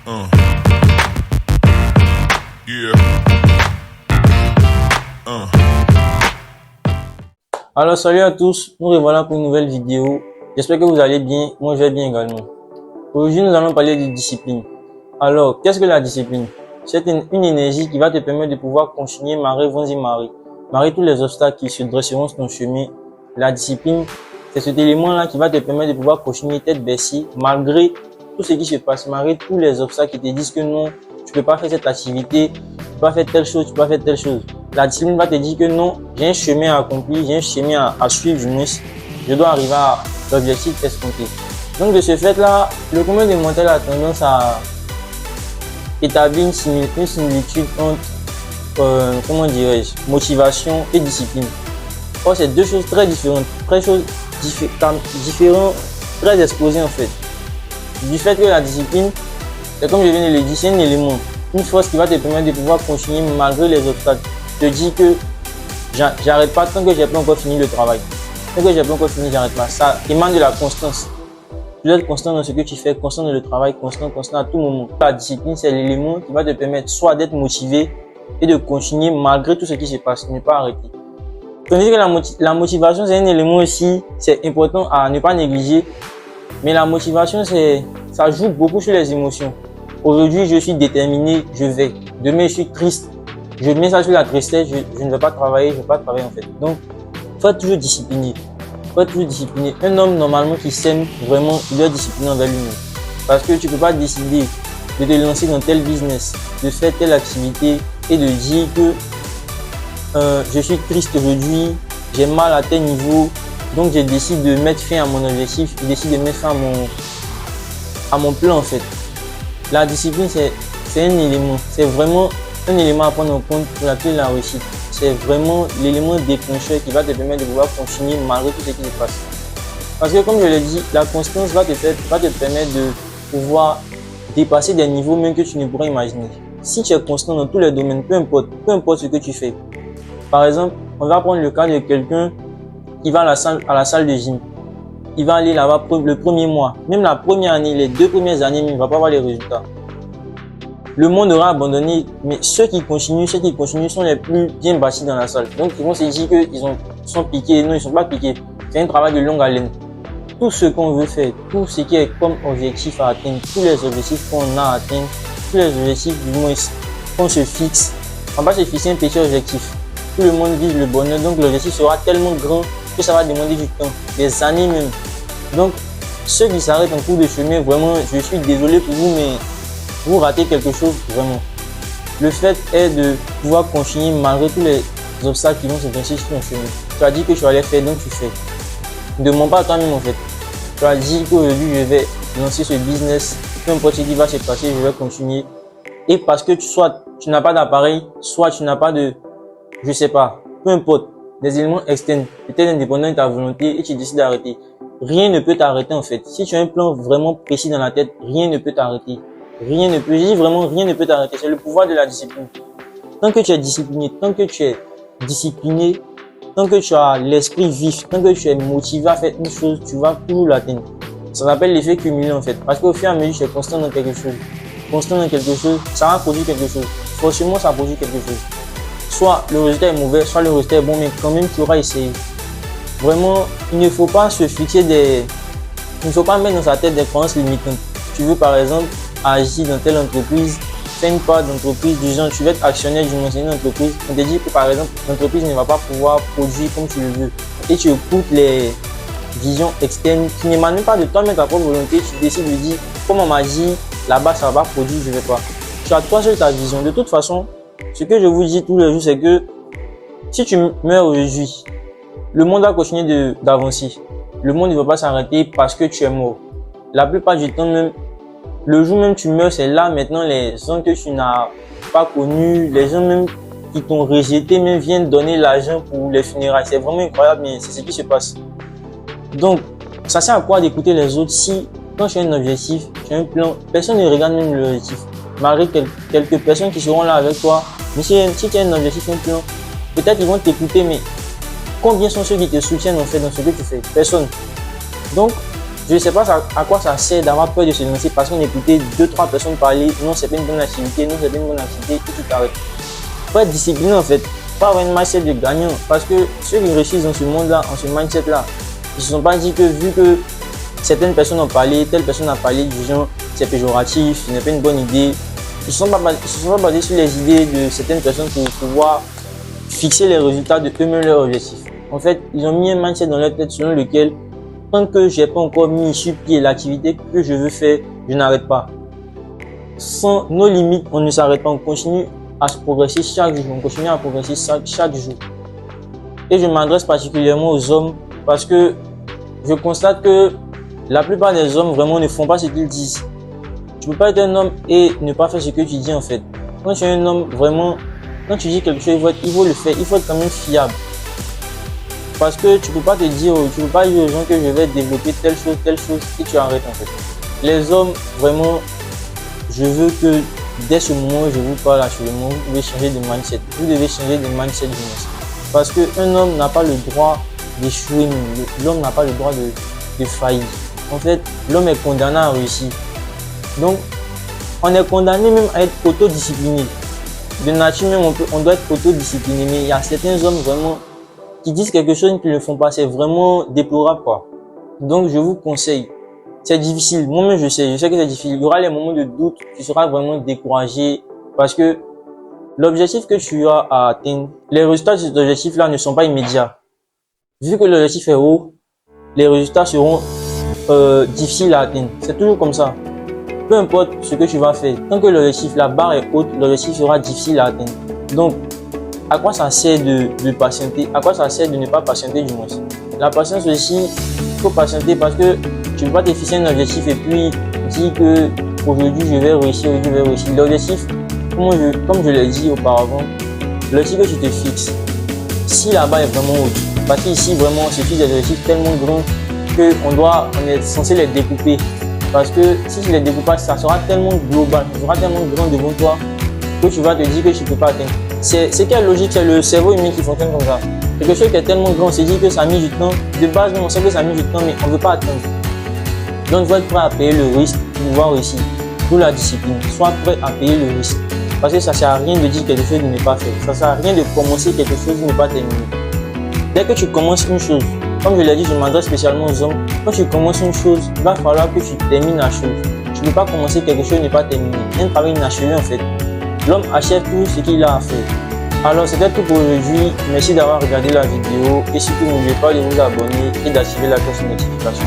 Uh. Yeah. Alors salut à tous, nous revoilà pour une nouvelle vidéo. J'espère que vous allez bien, moi je vais bien également. Aujourd'hui nous allons parler de discipline. Alors qu'est-ce que la discipline? C'est une énergie qui va te permettre de pouvoir continuer marrer, marrer tous les obstacles qui se dresseront sur ton chemin. La discipline, c'est cet élément-là qui va te permettre de pouvoir continuer tête baissée malgré tout ce qui se passe, malgré tous les obstacles qui te disent que non, tu peux pas faire cette activité, tu peux pas faire telle chose, tu peux pas faire telle chose. La discipline va te dire que non, j'ai un chemin à accomplir, j'ai un chemin à suivre, je dois arriver à l'objectif escompté. Donc de ce fait-là, le commun des mortels a tendance à établir une similitude entre, motivation et discipline. Or, c'est deux choses très différentes, très exposées en fait. Du fait que la discipline, c'est comme je viens de le dire, c'est un élément, une force qui va te permettre de pouvoir continuer malgré les obstacles. Je te dis que j'arrête pas tant que j'ai pas encore fini le travail. Tant que j'ai pas encore fini, j'arrête pas. Ça émane de la constance. Tu dois être constant dans ce que tu fais, constant dans le travail, constant à tout moment. La discipline, c'est l'élément qui va te permettre soit d'être motivé et de continuer malgré tout ce qui se passe, ne pas arrêter. Tandis que la motivation, c'est un élément aussi, c'est important à ne pas négliger. Mais la motivation, ça joue beaucoup sur les émotions. Aujourd'hui, je suis déterminé, je vais. Demain, je suis triste. Je mets ça sur la tristesse, je ne vais pas travailler, en fait. Donc, faut être toujours discipliné. Un homme, normalement, qui s'aime vraiment, il doit être discipliné envers lui-même. Parce que tu peux pas décider de te lancer dans tel business, de faire telle activité et de dire que je suis triste aujourd'hui, j'ai mal à tel niveau, donc je décide de mettre fin à mon objectif, je décide de mettre fin à mon plan en fait. La discipline, c'est un élément, c'est vraiment un élément à prendre en compte pour la clé de la réussite. C'est vraiment l'élément déclencheur qui va te permettre de pouvoir continuer malgré tout ce qui se passe. Parce que comme je l'ai dit, la constance va te permettre de pouvoir dépasser des niveaux même que tu ne pourrais imaginer. Si tu es constant dans tous les domaines, peu importe ce que tu fais. Par exemple, on va prendre le cas de quelqu'un qui va à la salle de gym. Il va aller là-bas le premier mois, même la première année, les 2 premières années, il ne va pas voir les résultats. Le monde aura abandonné, mais ceux qui continuent sont les plus bien bâtis dans la salle. Donc, ils vont se dire qu'ils sont piqués. Non, ils ne sont pas piqués. C'est un travail de longue haleine. Tout ce qu'on veut faire, tout ce qui est comme objectif à atteindre, tous les objectifs qu'on a à atteindre, tous les objectifs du moins qu'on se fixe, on va se fixer un petit objectif. Tout le monde vise le bonheur, donc l'objectif sera tellement grand que ça va demander du temps, des années même. Donc, ceux qui s'arrêtent en cours de chemin, vraiment, je suis désolé pour vous, mais vous ratez quelque chose vraiment. Le fait est de pouvoir continuer malgré tous les obstacles qui vont se dresser sur ton chemin. Tu as dit que tu allais faire, donc tu fais. Ne mens pas à toi-même en fait. Tu as dit qu'aujourd'hui je vais lancer ce business, peu importe ce qui va se passer, je vais continuer. Et parce que soit tu n'as pas d'appareil, soit tu n'as pas de, je sais pas, peu importe, des éléments externes, peut-être indépendants de ta volonté et tu décides d'arrêter. Rien ne peut t'arrêter en fait. Si tu as un plan vraiment précis dans la tête, rien ne peut t'arrêter. Rien ne peut t'arrêter. C'est le pouvoir de la discipline. Tant que tu es discipliné, tant que tu as l'esprit vif, tant que tu es motivé à faire une chose, tu vas toujours l'atteindre. Ça s'appelle l'effet cumulé en fait. Parce qu'au fur et à mesure, tu es constant dans quelque chose, ça va produire quelque chose. Forcément, ça produit quelque chose. Soit le résultat est mauvais, soit le résultat est bon, mais quand même, tu auras essayé. Vraiment, il ne faut pas se fixer il ne faut pas mettre dans sa tête des croyances limitantes. Tu veux par exemple agir dans telle entreprise, fais une part d'entreprise du genre, tu veux être actionnaire d'une entreprise, on te dit que par exemple l'entreprise ne va pas pouvoir produire comme tu le veux et tu écoutes les visions externes qui n'émanent même pas de toi mais de ta propre volonté, tu décides de dire comme on m'a dit là-bas ça va pas produire, je vais pas. Tu as toi seul ta vision. De toute façon, ce que je vous dis tous les jours c'est que si tu meurs aujourd'hui, le monde va continuer d'avancer. Le monde ne va pas s'arrêter parce que tu es mort. La plupart du temps même, le jour même tu meurs, c'est là maintenant les gens que tu n'as pas connus, les gens même qui t'ont rejeté même viennent donner l'argent pour les funérailles. C'est vraiment incroyable, mais c'est ce qui se passe. Donc, ça sert à quoi d'écouter les autres si quand tu as un objectif, tu as un plan, personne ne regarde même l'objectif. Malgré quelques personnes qui seront là avec toi, mais si tu as un objectif, un plan, peut-être ils vont t'écouter, mais combien sont ceux qui te soutiennent en fait dans ce que tu fais? Personne. Donc, Je ne sais pas à quoi ça sert d'avoir peur de se lancer parce qu'on écoutait 2-3 personnes parler. Non, c'est pas une bonne activité. Non, c'est pas une bonne activité. Et tu t'arrêtes. Faut être discipliné en fait. Pas avoir une mindset de gagnant. Parce que ceux qui réussissent dans ce monde-là, en ce mindset-là, ils ne se sont pas dit que vu que certaines personnes ont parlé, telle personne a parlé du genre, c'est péjoratif, ce n'est pas une bonne idée. Ils ne se sont pas basés sur les idées de certaines personnes pour pouvoir fixer les résultats de eux-mêmes leurs objectifs. En fait, ils ont mis un mindset dans leur tête selon lequel, tant que je n'ai pas encore mis sur pied l'activité que je veux faire, je n'arrête pas. Sans nos limites, on ne s'arrête pas, on continue à se progresser chaque jour, on continue à progresser chaque jour. Et je m'adresse particulièrement aux hommes parce que je constate que la plupart des hommes vraiment ne font pas ce qu'ils disent. Tu ne peux pas être un homme et ne pas faire ce que tu dis en fait. Quand tu es un homme vraiment, quand tu dis quelque chose, il faut le faire, il faut être quand même fiable. Parce que tu peux pas te dire, tu peux pas dire aux gens que je vais développer telle chose et tu arrêtes en fait. Les hommes, vraiment, je veux que dès ce moment où je vous parle actuellement, vous devez changer de mindset. Vous devez changer de mindset du monde. Parce qu'un homme n'a pas le droit d'échouer, l'homme n'a pas le droit de faillir. En fait, l'homme est condamné à réussir. Donc, on est condamné même à être autodiscipliné. De nature même, on doit être autodiscipliné. Mais il y a certains hommes vraiment qui disent quelque chose et qui ne le font pas. C'est vraiment déplorable, quoi. Donc, je vous conseille. C'est difficile. Moi-même, je sais que c'est difficile. Il y aura les moments de doute. Tu seras vraiment découragé parce que l'objectif que tu as à atteindre, les résultats de cet objectif-là ne sont pas immédiats. Vu que l'objectif est haut, les résultats seront difficiles à atteindre. C'est toujours comme ça. Peu importe ce que tu vas faire, tant que l'objectif, la barre est haute, l'objectif sera difficile à atteindre. Donc, à quoi ça sert de patienter? À quoi ça sert de ne pas patienter du moins? La patience aussi, il faut patienter parce que tu ne peux pas te fixer un objectif et puis dire que aujourd'hui je vais réussir, L'objectif, comme je l'ai dit auparavant, l'objectif que tu te fixes, si la barre est vraiment haute, parce qu'ici vraiment on se fixe des objectifs tellement grands qu'on est censé les découper. Parce que si tu les découpes pas, ça sera tellement global, ça sera tellement grand devant toi que tu vas te dire que tu ne peux pas atteindre. C'est quelle logique? C'est le cerveau humain qui fonctionne comme ça. Quelque chose qui est tellement grand, on se dit que ça a mis du temps. De base, on sait que ça a mis du temps, mais on ne veut pas atteindre. Donc, il faut être prêt à payer le risque pour pouvoir réussir. D'où la discipline. Sois prêt à payer le risque. Parce que ça ne sert à rien de dire quelque chose de ne pas faire. Ça ne sert à rien de commencer quelque chose de ne pas terminer. Dès que tu commences une chose, comme je l'ai dit, je m'adresse spécialement aux hommes. Quand tu commences une chose, il va falloir que tu termines la chose. Tu ne peux pas commencer quelque chose et ne pas terminer. Un travail inachevé en fait. L'homme achève tout ce qu'il a à faire. Alors c'était tout pour aujourd'hui. Merci d'avoir regardé la vidéo et surtout n'oubliez pas de vous abonner et d'activer la cloche de notification.